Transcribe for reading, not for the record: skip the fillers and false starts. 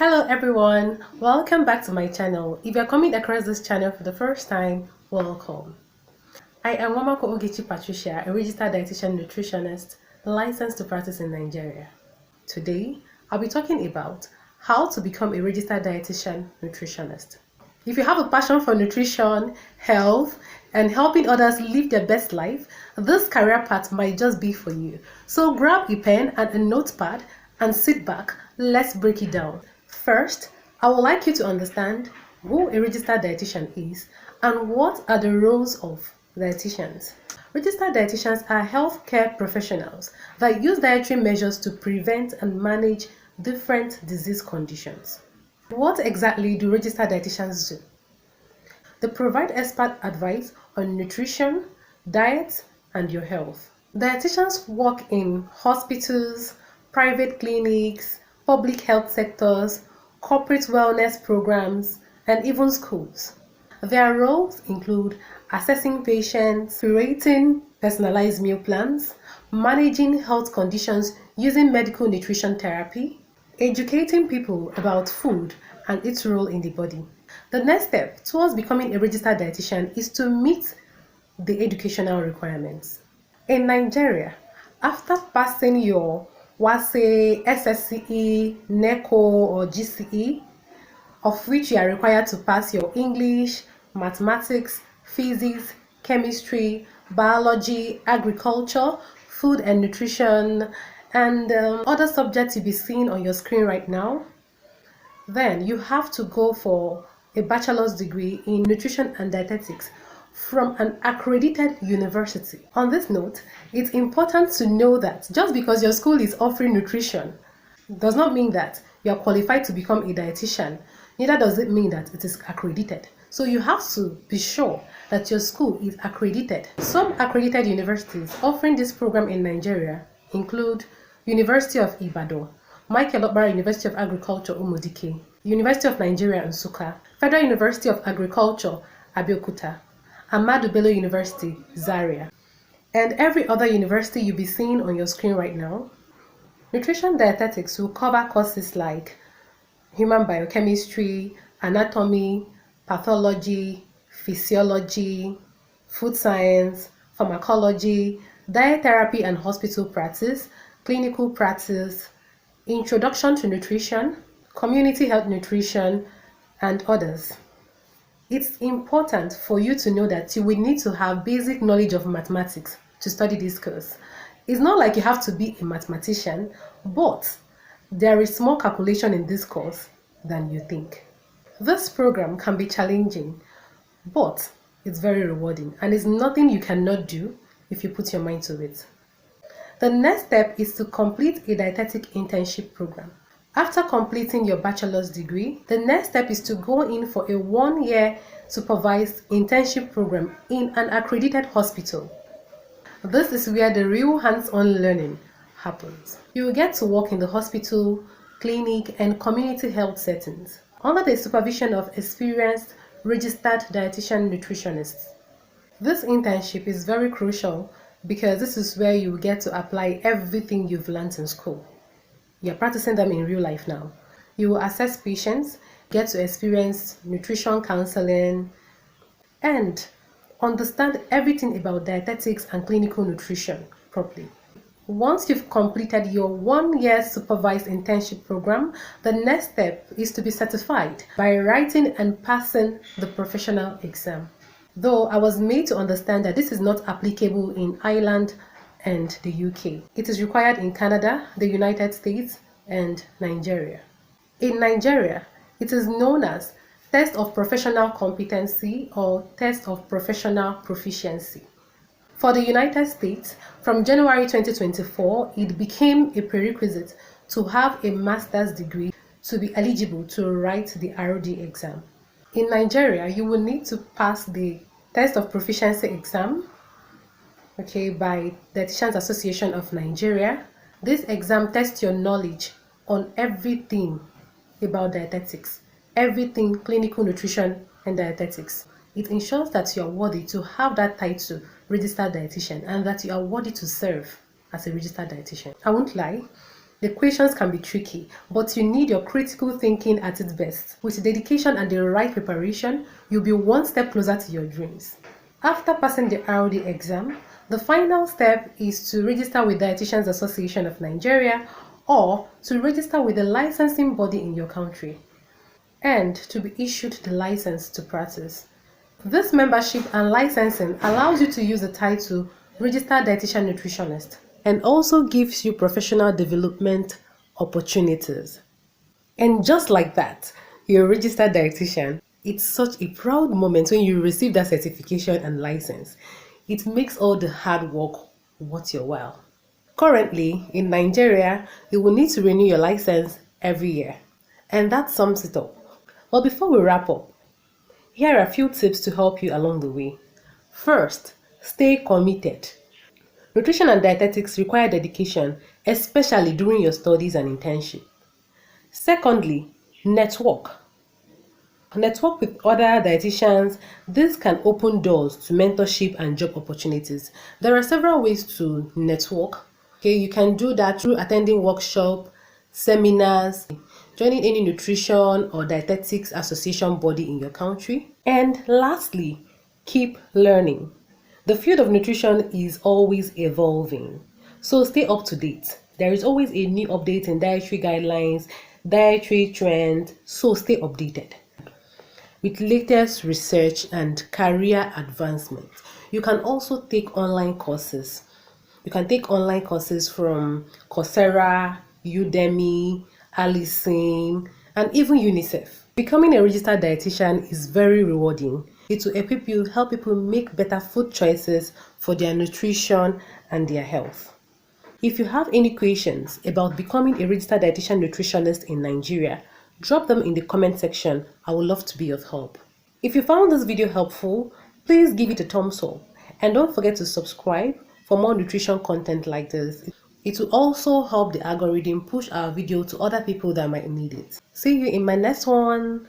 Hello everyone, welcome back to my channel. If you're coming across this channel for the first time, welcome. I am Wamako Ogechi Patricia, a registered dietitian nutritionist licensed to practice in Nigeria. Today, I'll be talking about how to become a registered dietitian nutritionist. If you have a passion for nutrition, health, and helping others live their best life, this career path might just be for you. So grab a pen and a notepad and sit back. Let's break it down. First, I would like you to understand who a registered dietitian is and what are the roles of dietitians. Registered dietitians are healthcare professionals that use dietary measures to prevent and manage different disease conditions. What exactly do registered dietitians do? They provide expert advice on nutrition, diet, and your health. Dietitians work in hospitals, private clinics, public health sectors, corporate wellness programs, and even schools. Their roles include assessing patients, creating personalized meal plans, managing health conditions using medical nutrition therapy, educating people about food and its role in the body. The next step towards becoming a registered dietitian is to meet the educational requirements. In Nigeria, after passing your WASE, SSCE, NECO or GCE, of which you are required to pass your English, mathematics, physics, chemistry, biology, agriculture, food and nutrition, and other subjects you'll be seeing on your screen right now, then you have to go for a bachelor's degree in nutrition and dietetics from an accredited university. On this note, it's important to know that just because your school is offering nutrition does not mean that you are qualified to become a dietitian. Neither does it mean that it is accredited. So you have to be sure that your school is accredited. Some accredited universities offering this program in Nigeria include University of Ibadan, Michael Okpara University of Agriculture, Umudike, University of Nigeria, Nsukka, Federal University of Agriculture, Abeokuta, Ahmadu Bello University, Zaria, and every other university you'll be seeing on your screen right now. Nutrition dietetics will cover courses like human biochemistry, anatomy, pathology, physiology, food science, pharmacology, diet therapy and hospital practice, clinical practice, introduction to nutrition, community health nutrition, and others. It's important for you to know that you will need to have basic knowledge of mathematics to study this course. It's not like you have to be a mathematician, but there is more calculation in this course than you think. This program can be challenging, but it's very rewarding and it's nothing you cannot do if you put your mind to it. The next step is to complete a dietetic internship program. After completing your bachelor's degree, the next step is to go in for a 1-year supervised internship program in an accredited hospital. This is where the real hands-on learning happens. You will get to work in the hospital, clinic, and community health settings under the supervision of experienced registered dietitian nutritionists. This internship is very crucial because this is where you will get to apply everything you've learned in school. You're practicing them in real life now. You will assess patients, get to experience nutrition counseling, and understand everything about dietetics and clinical nutrition properly. Once you've completed your 1-year supervised internship program, the next step is to be certified by writing and passing the professional exam. Though I was made to understand that this is not applicable in Ireland and the UK. It is required in Canada, the United States, and Nigeria. In Nigeria, it is known as Test of Professional Competency or Test of Professional Proficiency. For the United States, from January 2024, it became a prerequisite to have a master's degree to be eligible to write the ROD exam. In Nigeria, you will need to pass the Test of Proficiency exam by Dietitians Association of Nigeria. This exam tests your knowledge on everything about dietetics, everything clinical nutrition and dietetics. It ensures that you are worthy to have that title, registered dietitian, and that you are worthy to serve as a registered dietitian. I won't lie, The questions can be tricky, but you need your critical thinking at its best. With dedication and the right preparation, you'll be one step closer to your dreams. After passing the ROD exam, the final step is to register with Dietitians Association of Nigeria or to register with the licensing body in your country and to be issued the license to practice. This membership and licensing allows you to use the title Registered Dietitian Nutritionist and also gives you professional development opportunities. And just like that, you're a registered dietitian. It's such a proud moment when you receive that certification and license. It makes all the hard work worth your while. Currently, in Nigeria, you will need to renew your license every year. And that sums it up. But before we wrap up, here are a few tips to help you along the way. First, stay committed. Nutrition and dietetics require dedication, especially during your studies and internship. Secondly, network. Network with other dietitians. This can open doors to mentorship and job opportunities. There are several ways to network. Okay, you can do that through attending workshops, seminars, joining any nutrition or dietetics association body in your country. And lastly, keep learning. The field of nutrition is always evolving, so stay up to date. There is always a new update in dietary guidelines, dietary trends, so stay updated with latest research and career advancement. You can also take online courses. You can take online courses from Coursera, Udemy, Allison, and even UNICEF. Becoming a registered dietitian is very rewarding. It will help people make better food choices for their nutrition and their health. If you have any questions about becoming a registered dietitian nutritionist in Nigeria, drop them in the comment section. I would love to be of help. If you found this video helpful, please give it a thumbs up and don't forget to subscribe for more nutrition content like this. It will also help the algorithm push our video to other people that might need it. See you in my next one.